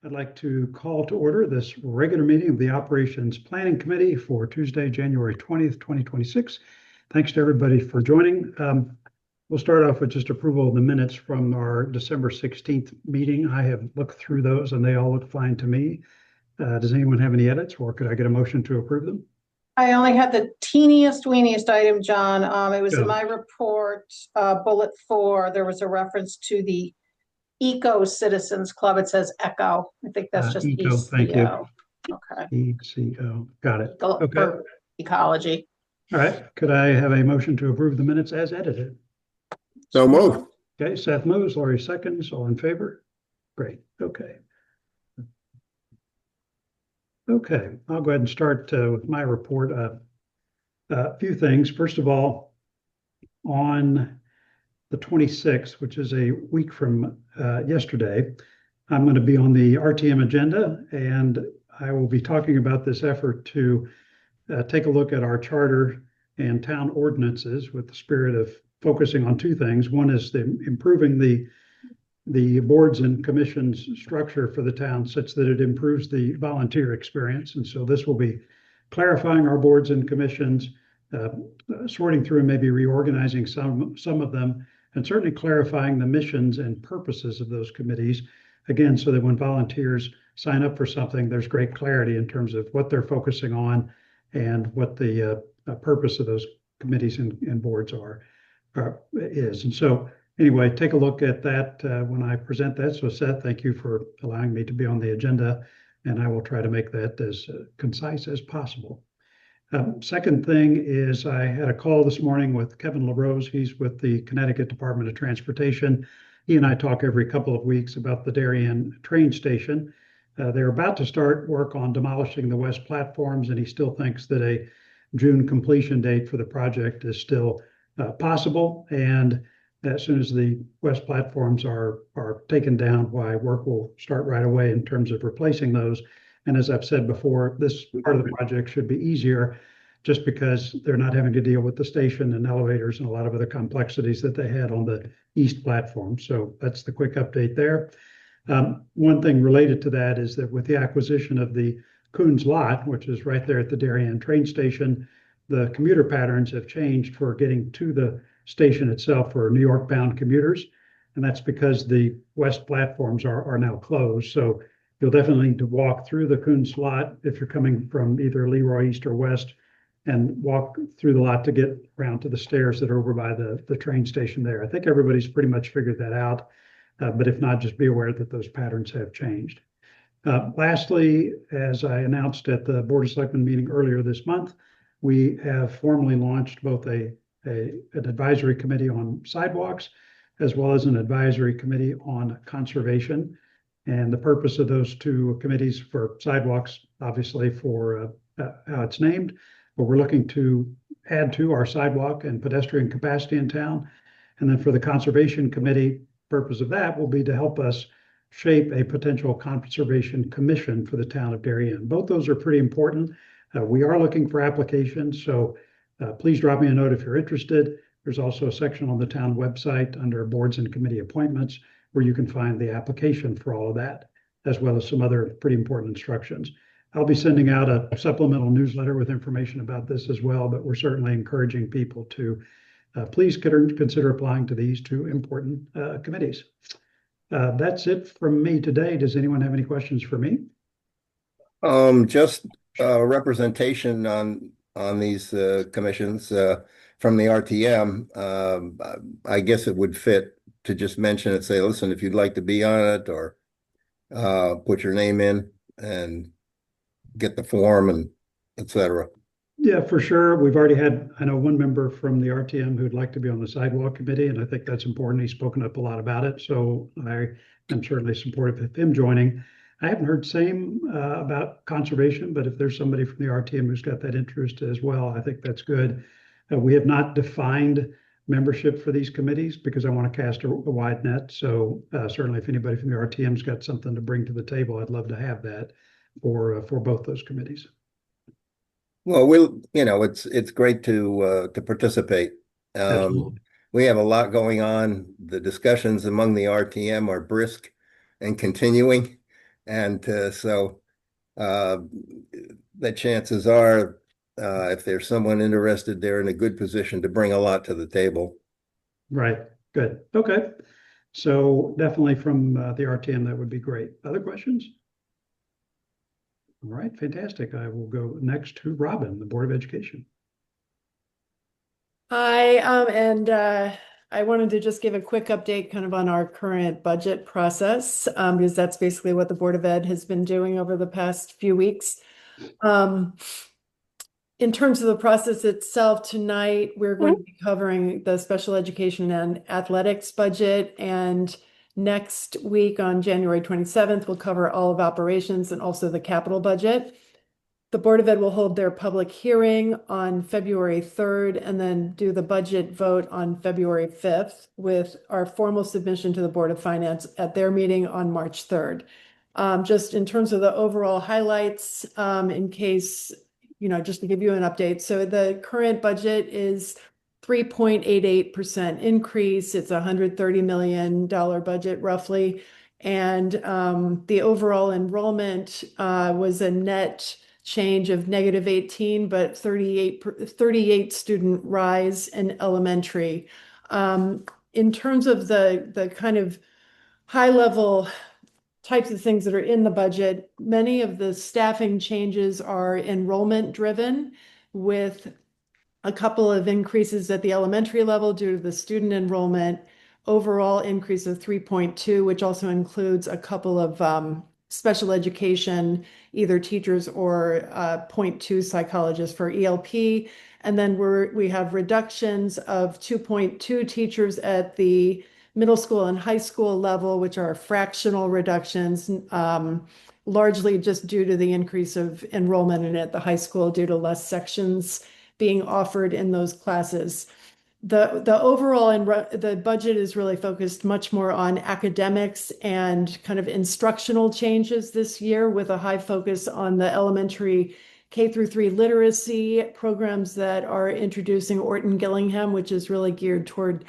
I'd like to call to order this regular meeting of the Operations Planning Committee for Tuesday, January 20th, 2026. Thanks to everybody for joining. We'll start off with just approval of the minutes from our December 16th meeting. I have looked through those and they all look fine to me. Does anyone have any edits, or could I get a motion to approve them? I only had the weeniest item, John. It was in my report, bullet 4. There was a reference to the Eco Citizens Club. It says ECHO. I think that's just ECO. ECO. Thank you. Okay. ECO. Got it. Okay. For ecology. All right. Could I have a motion to approve the minutes as edited? So moved. Okay. Seth moves. Laurie seconds. All in favor? Great. Okay. Okay. I'll go ahead and start with my report. A few things. First of all, on the 26th, which is a week from yesterday, I'm going to be on the RTM agenda, and I will be talking about this effort to take a look at our charter and town ordinances with the spirit of focusing on two things. One is improving the boards and commissions structure for the town such that it improves the volunteer experience. And so this will be clarifying our boards and commissions, sorting through and maybe reorganizing some of them, and certainly clarifying the missions and purposes of those committees, again, so that when volunteers sign up for something, there's great clarity in terms of what they're focusing on and what the purpose of those committees and boards is. And so anyway, take a look at that when I present that. So Seth, thank you for allowing me to be on the agenda, and I will try to make that as concise as possible. Second thing is I had a call this morning with Kevin LaRose. He's with the Connecticut Department of Transportation. He and I talk every couple of weeks about the Darien train station. They're about to start work on demolishing the west platforms, and he still thinks that a June completion date for the project is still possible. And as soon as the west platforms are taken down, work will start right away in terms of replacing those. And as I've said before, this part of the project should be easier just because they're not having to deal with the station and elevators and a lot of other complexities that they had on the east platform. So that's the quick update there. One thing related to that is that with the acquisition of the Kons lot, which is right there at the Darien train station, the commuter patterns have changed for getting to the station itself for New York bound commuters. And that's because the west platforms are now closed. So you'll definitely need to walk through the Kons lot if you're coming from either Leroy East or West, and walk through the lot to get around to the stairs that are over by the train station there. I think everybody's pretty much figured that out, but if not, just be aware that those patterns have changed. Lastly, as I announced at the Board of Selectmen meeting earlier this month, we have formally launched both an advisory committee on sidewalks as well as an advisory committee on conservation. And the purpose of those two committees, for sidewalks, obviously for how it's named, but we're looking to add to our sidewalk and pedestrian capacity in town. And then for the conservation committee, purpose of that will be to help us shape a potential conservation commission for the town of Darien. Both those are pretty important. We are looking for applications, so please drop me a note if you're interested. There's also a section on the town website under boards and committee appointments where you can find the application for all of that, as well as some other pretty important instructions. I'll be sending out a supplemental newsletter with information about this as well, but we're certainly encouraging people to please consider applying to these two important committees. That's it from me today. Does anyone have any questions for me? Just representation on these commissions from the RTM. I guess it would fit to just mention it, say, listen, if you'd like to be on it, or put your name in and get the form and etc. Yeah, for sure. We've already had, I know, one member from the RTM who'd like to be on the sidewalk committee, and I think that's important. He's spoken up a lot about it, so I am certainly supportive of him joining. I haven't heard same about conservation, but if there's somebody from the RTM who's got that interest as well, I think that's good. We have not defined membership for these committees because I want to cast a wide net. So certainly if anybody from the RTM's got something to bring to the table, I'd love to have that for both those committees. Well, it's great to participate. We have a lot going on. The discussions among the RTM are brisk and continuing. And so the chances are, if there's someone interested, they're in a good position to bring a lot to the table. Right. Good. Okay. So definitely from the RTM, that would be great. Other questions? All right, fantastic. I will go next to Robin, the Board of Education. Hi, I wanted to just give a quick update kind of on our current budget process, because that's basically what the Board of Ed has been doing over the past few weeks. In terms of the process itself, tonight we're going to be covering the special education and athletics budget, and next week on January 27th, we'll cover all of operations and also the capital budget. The Board of Ed will hold their public hearing on February 3rd and then do the budget vote on February 5th with our formal submission to the Board of Finance at their meeting on March 3rd. Just in terms of the overall highlights, in case, just to give you an update. So the current budget is 3.88% increase. It's a $130 million budget roughly. And the overall enrollment was a net change of -18, but 38 student rise in elementary. In terms of the kind of high level types of things that are in the budget, many of the staffing changes are enrollment driven, with a couple of increases at the elementary level due to the student enrollment, overall increase of 3.2, which also includes a couple of special education, either teachers or 0.2 psychologists for ELP. And then we have reductions of 2.2 teachers at the middle school and high school level, which are fractional reductions, largely just due to the increase of enrollment in at the high school due to less sections being offered in those classes. The overall the budget is really focused much more on academics and kind of instructional changes this year, with a high focus on the elementary K-3 literacy programs that are introducing Orton Gillingham, which is really geared toward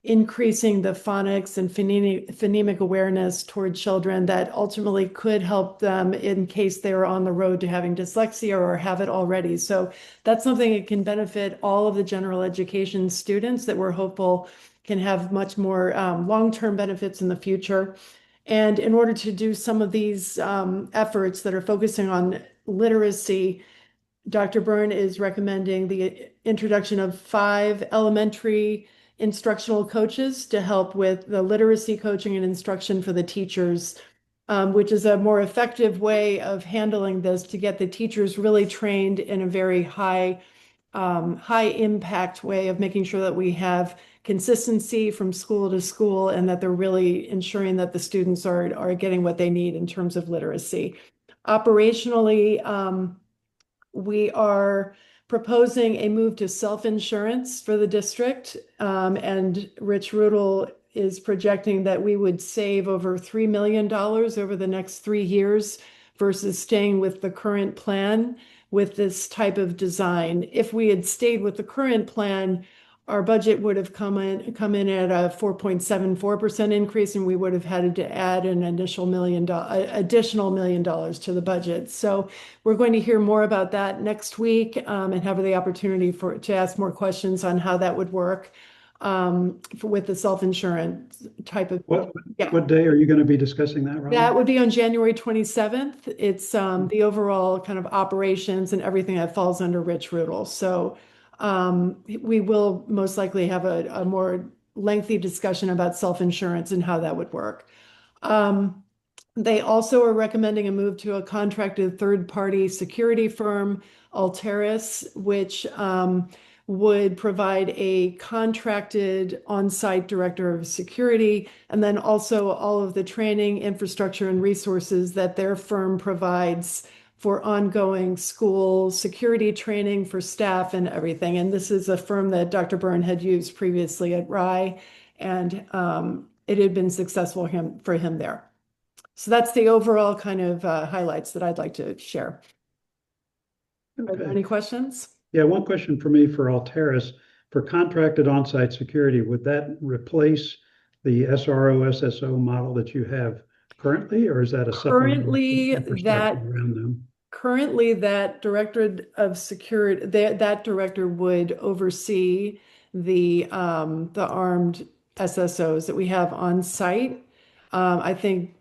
increasing the phonics and phonemic awareness toward children that ultimately could help them in case they are on the road to having dyslexia or have it already. So that's something that can benefit all of the general education students that we're hopeful can have much more long-term benefits in the future. And in order to do some of these efforts that are focusing on literacy, Dr. Byrne is recommending the introduction of 5 elementary instructional coaches to help with the literacy coaching and instruction for the teachers, which is a more effective way of handling this to get the teachers really trained in a very high impact way of making sure that we have consistency from school to school and that they're really ensuring that the students are getting what they need in terms of literacy. Operationally, we are proposing a move to self-insurance for the district, and Rich Rudel is projecting that we would save over $3 million over the next 3 years versus staying with the current plan with this type of design. If we had stayed with the current plan, our budget would have come in at a 4.74% increase, and we would have had to add an additional $1 million to the budget. So we're going to hear more about that next week, and have the opportunity to ask more questions on how that would work with the self-insurance type of. What day are you going to be discussing that, Robin? That would be on January 27th. It's the overall kind of operations and everything that falls under Rich Rudel. So we will most likely have a more lengthy discussion about self-insurance and how that would work. They also are recommending a move to a contracted third-party security firm, Alteris, which would provide a contracted on-site director of security, and then also all of the training, infrastructure, and resources that their firm provides for ongoing school security training for staff and everything. And this is a firm that Dr. Byrne had used previously at Rye, and it had been successful for him there. So that's the overall kind of highlights that I'd like to share. Okay. Are there any questions? Yeah, one question for me for Alteris. For contracted on-site security, would that replace the SRO, SSO model that you have currently, or is that a supplemental Currently, infrastructure around them? Currently, that director of security, that director would oversee the armed SSOs that we have on site. I think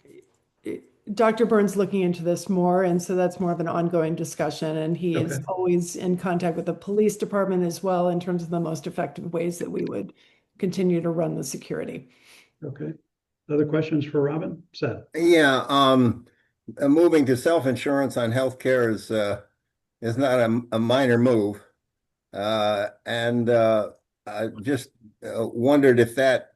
Dr. Burns looking into this more, and so that's more of an ongoing discussion. And he is Okay. always in contact with the police department as well in terms of the most effective ways that we would continue to run the security. Okay. Other questions for Robin? Seth? Yeah, moving to self-insurance on healthcare is not a minor move. I just wondered if that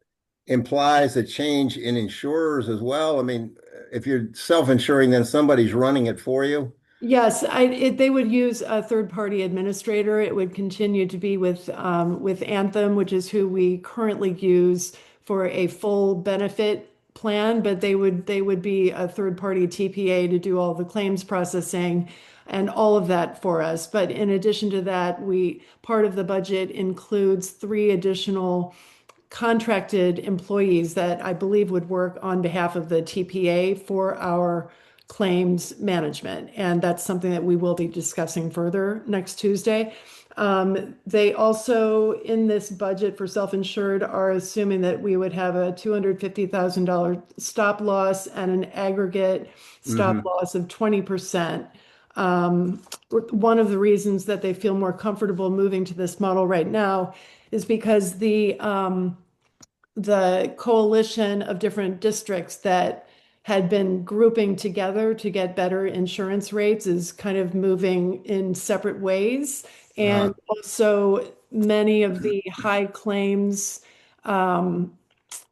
implies a change in insurers as well. I mean, if you're self-insuring, then somebody's running it for you. Yes, they would use a third-party administrator. It would continue to be with Anthem, which is who we currently use for a full benefit plan, but they would be a third-party TPA to do all the claims processing and all of that for us. But in addition to that, part of the budget includes 3 additional contracted employees that I believe would work on behalf of the TPA for our claims management. And that's something that we will be discussing further next Tuesday. They also, in this budget for self-insured, are assuming that we would have a $250,000 stop loss and an aggregate stop loss of 20%. One of the reasons that they feel more comfortable moving to this model right now is because the coalition of different districts that had been grouping together to get better insurance rates is kind of moving in separate ways. And also many of the high claims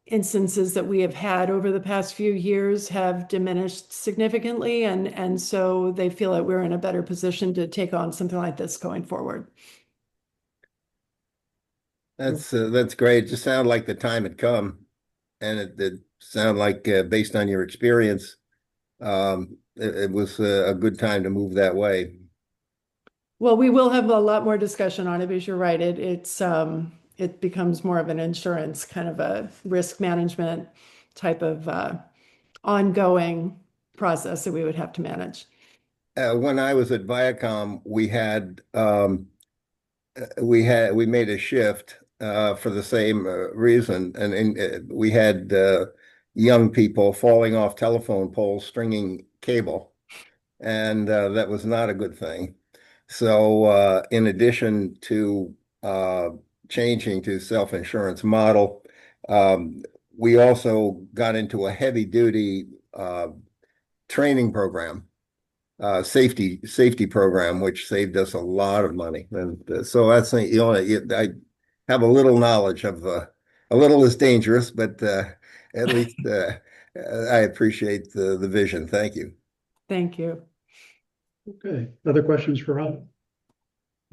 instances that we have had over the past few years have diminished significantly. And so they feel that we're in a better position to take on something like this going forward. That's great. It just sounded like the time had come, and it sounded like based on your experience, it was a good time to move that way. Well, we will have a lot more discussion on it because you're right. It becomes more of an insurance kind of a risk management type of ongoing process that we would have to manage. When I was at Viacom, we made a shift for the same reason, and we had young people falling off telephone poles stringing cable, and that was not a good thing. So in addition to changing to self-insurance model, we also got into a heavy-duty training program, safety program, which saved us a lot of money. And so that's, I have a little knowledge of a little is dangerous, but at least I appreciate the vision. Thank you. Thank you. Okay. Other questions for Rob?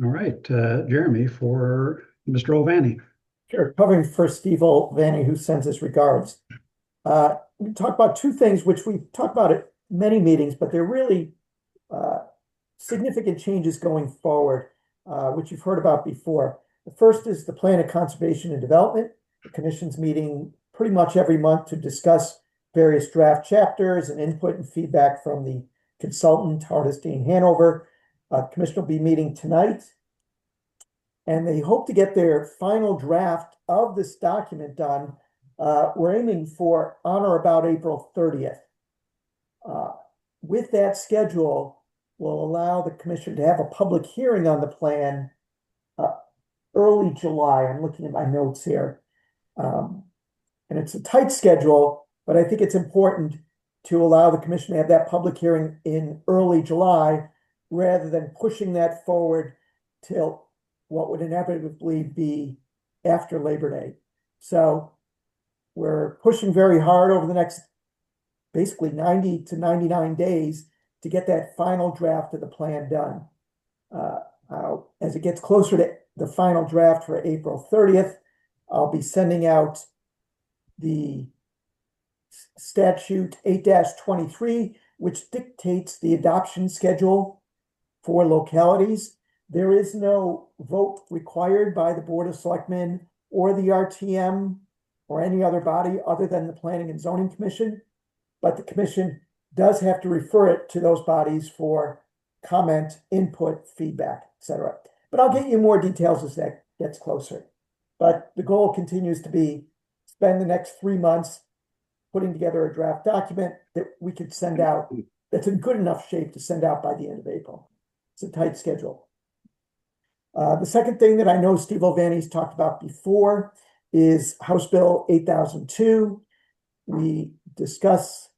All right. Jeremy, for Mr. O'Vanny. Sure. Covering for Steve O'Vanny, who sends his regards. We talked about 2 things, which we talked about at many meetings, but they're really significant changes going forward, which you've heard about before. The first is the Plan of Conservation and Development. The Commission's meeting pretty much every month to discuss various draft chapters and input and feedback from the consultant, Hardesty Hanover. The Commission will be meeting tonight, and they hope to get their final draft of this document done. We're aiming for on or about April 30th. With that schedule, will allow the Commission to have a public hearing on the plan early July. I'm looking at my notes here. And it's a tight schedule, but I think it's important to allow the Commission to have that public hearing in early July rather than pushing that forward till what would inevitably be after Labor Day. So we're pushing very hard over the next basically 90 to 99 days to get that final draft of the plan done. As it gets closer to the final draft for April 30th, I'll be sending out the statute 8-23, which dictates the adoption schedule for localities. There is no vote required by the Board of Selectmen or the RTM or any other body other than the Planning and Zoning Commission. but the commission does have to refer it to those bodies for comment, input, feedback, etc. But I'll get you more details as that gets closer. But the goal continues to be spend the next 3 months putting together a draft document that we could send out that's in good enough shape to send out by the end of April. It's a tight schedule. The second thing that I know Steve O'Vanny's talked about before is House Bill 8002. We discuss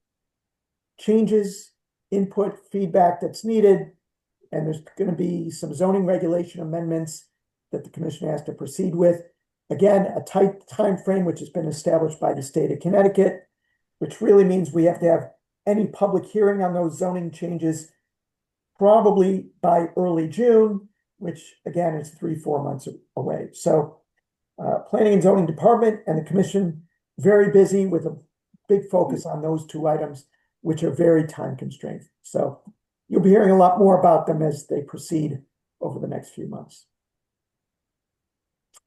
changes, input, feedback that's needed, and there's going to be some zoning regulation amendments that the commission has to proceed with. Again, a tight time frame which has been established by the state of Connecticut, which really means we have to have any public hearing on those zoning changes probably by early June, which again is 3-4 months away. So Planning and Zoning Department and the Commission very busy with a big focus on those two items, which are very time constrained. So you'll be hearing a lot more about them as they proceed over the next few months.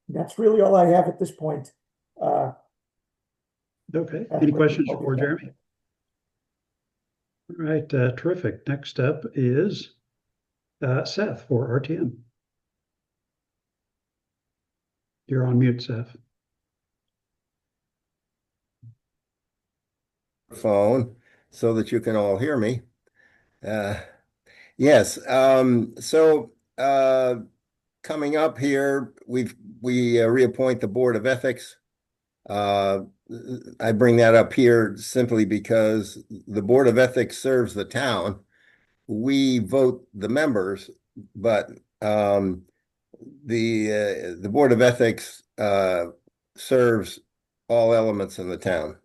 That's really all I have at this point. Okay, any questions for Jeremy? All right, terrific. Next up is Seth for RTM. You're on mute, Seth. Phone so that you can all hear me. Yes. So coming up here, we reappoint the Board of Ethics. I bring that up here simply because the Board of Ethics serves the town. We vote the members, but the Board of Ethics serves all elements in the town.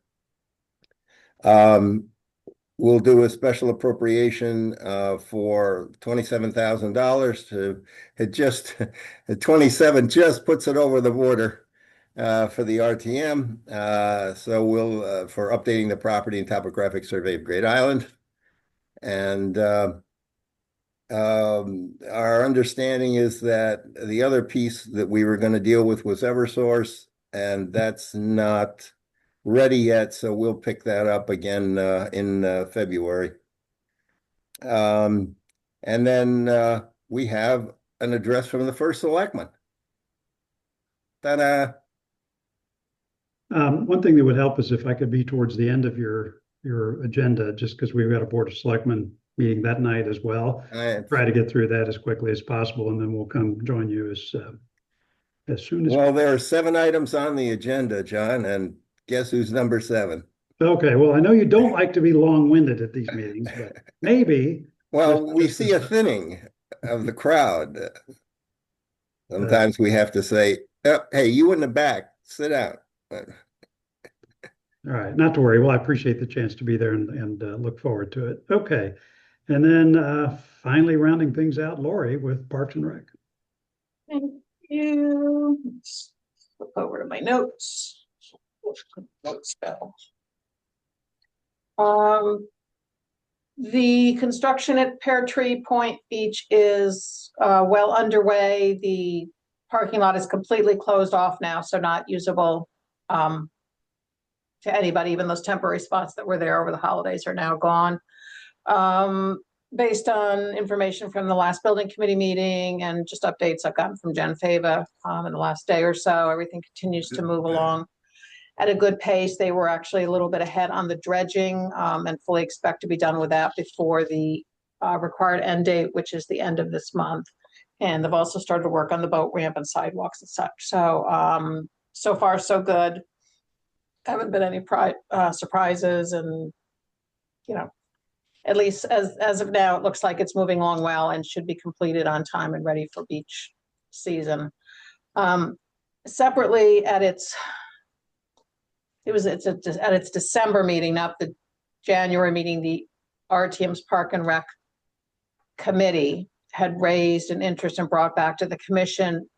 We'll do a special appropriation for $27,000 to it just 27 just puts it over the border for the RTM. So we'll for updating the property and topographic survey of Great Island. And our understanding is that the other piece that we were going to deal with was Eversource, and that's not ready yet, so we'll pick that up again in February. And then we have an address from the first selectman. Ta-da! One thing that would help is if I could be towards the end of your agenda, just because we've got a Board of Selectmen meeting that night as well. Try to get through that as quickly as possible, and then we'll come join you as soon as. Well, there are 7 items on the agenda, John, and guess who's number 7? Okay, well, I know you don't like to be long-winded at these meetings, but maybe. Well, we see a thinning of the crowd. Sometimes we have to say, oh, hey, you in the back, sit down. All right, not to worry. Well, I appreciate the chance to be there and look forward to it. Okay, and then finally rounding things out, Lori with Parks and Rec. Thank you. Let's flip over to my notes. Notes go. The construction at Peartree Point Beach is well underway. The parking lot is completely closed off now, so not usable to anybody. Even those temporary spots that were there over the holidays are now gone. Based on information from the last building committee meeting and just updates I've gotten from Jen Fava in the last day or so, everything continues to move along at a good pace. They were actually a little bit ahead on the dredging and fully expect to be done with that before the required end date, which is the end of this month. And they've also started to work on the boat ramp and sidewalks and such. So, so far, so good. Haven't been any surprises, and you know, at least as of now, it looks like it's moving along well and should be completed on time and ready for beach season. Separately, at its December meeting, not the January meeting, the RTM's Park and Rec Committee had raised an interest and brought back to the commission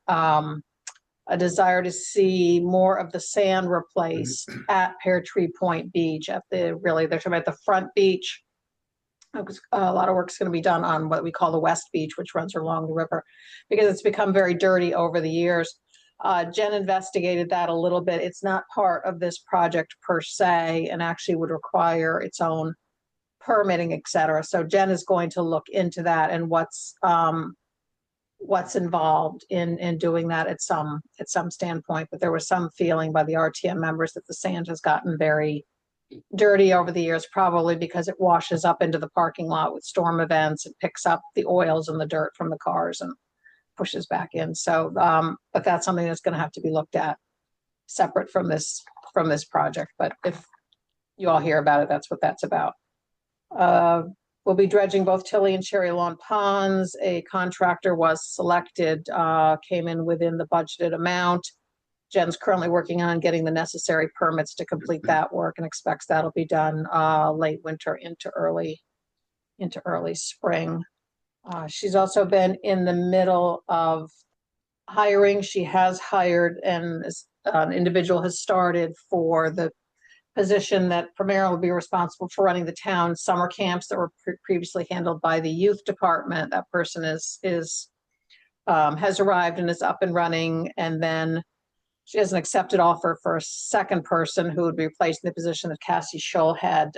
a desire to see more of the sand replaced at Peartree Point Beach. They're talking about the front beach. A lot of work's going to be done on what we call the West Beach, which runs along the river, because it's become very dirty over the years. Jen investigated that a little bit. It's not part of this project per se, and actually would require its own permitting, et cetera. So Jen is going to look into that and what's involved in doing that at some standpoint. But there was some feeling by the RTM members that the sand has gotten very dirty over the years, probably because it washes up into the parking lot with storm events and picks up the oils and the dirt from the cars and pushes back in. So, but that's something that's going to have to be looked at separate from this project. But if you all hear about it, that's what that's about. We'll be dredging both Tilly and Cherry Lawn ponds. A contractor was selected, came in within the budgeted amount. Jen's currently working on getting the necessary permits to complete that work and expects that'll be done late winter into early spring. She's also been in the middle of hiring. She has hired, and an individual has started for the position that primarily will be responsible for running the town summer camps that were previously handled by the youth department. That person has arrived and is up and running. And then she has an accepted offer for a second person who would be replacing the position that Cassie Scholl had.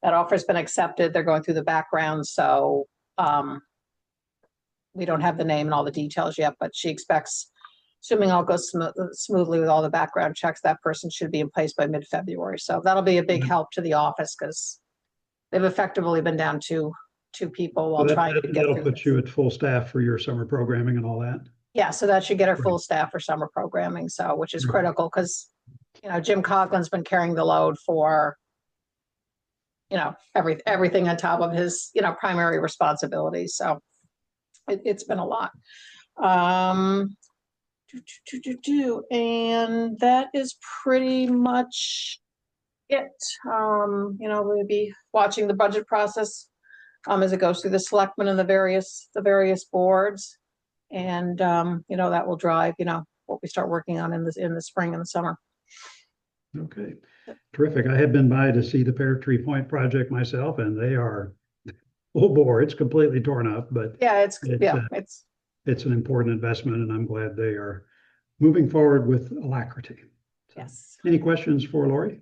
That offer has been accepted. They're going through the background. So we don't have the name and all the details yet, but she expects, assuming all goes smoothly with all the background checks, that person should be in place by mid-February. So that'll be a big help to the office because they've effectively been down to two people while trying to get that'll through put this. you at full staff for your summer programming and all that. Yeah, so that should get her full staff for summer programming. So, which is critical because, Jim Coughlin's been carrying the load for, everything on top of his, primary responsibilities. So it's been a lot. And that is pretty much it. We'll be watching the budget process as it goes through the selectmen and the various boards. And that will drive, what we start working on in the spring and the summer. Okay, terrific. I have been by to see the Peartree Point project myself, and they are full bore. It's completely torn up, but yeah, it's an important investment, and I'm glad they are moving forward with alacrity. So, yes. any questions for Lori?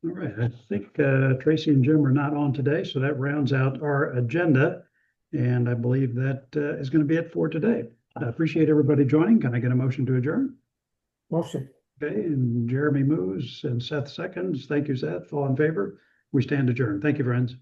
All right, I think Tracy and Jim are not on today, so that rounds out our agenda, and I believe that is going to be it for today. I appreciate everybody joining. Can I get a motion to adjourn? Motion. Okay, and Jeremy moves and Seth seconds. Thank you, Seth. All in favor? We stand adjourned. Thank you, friends.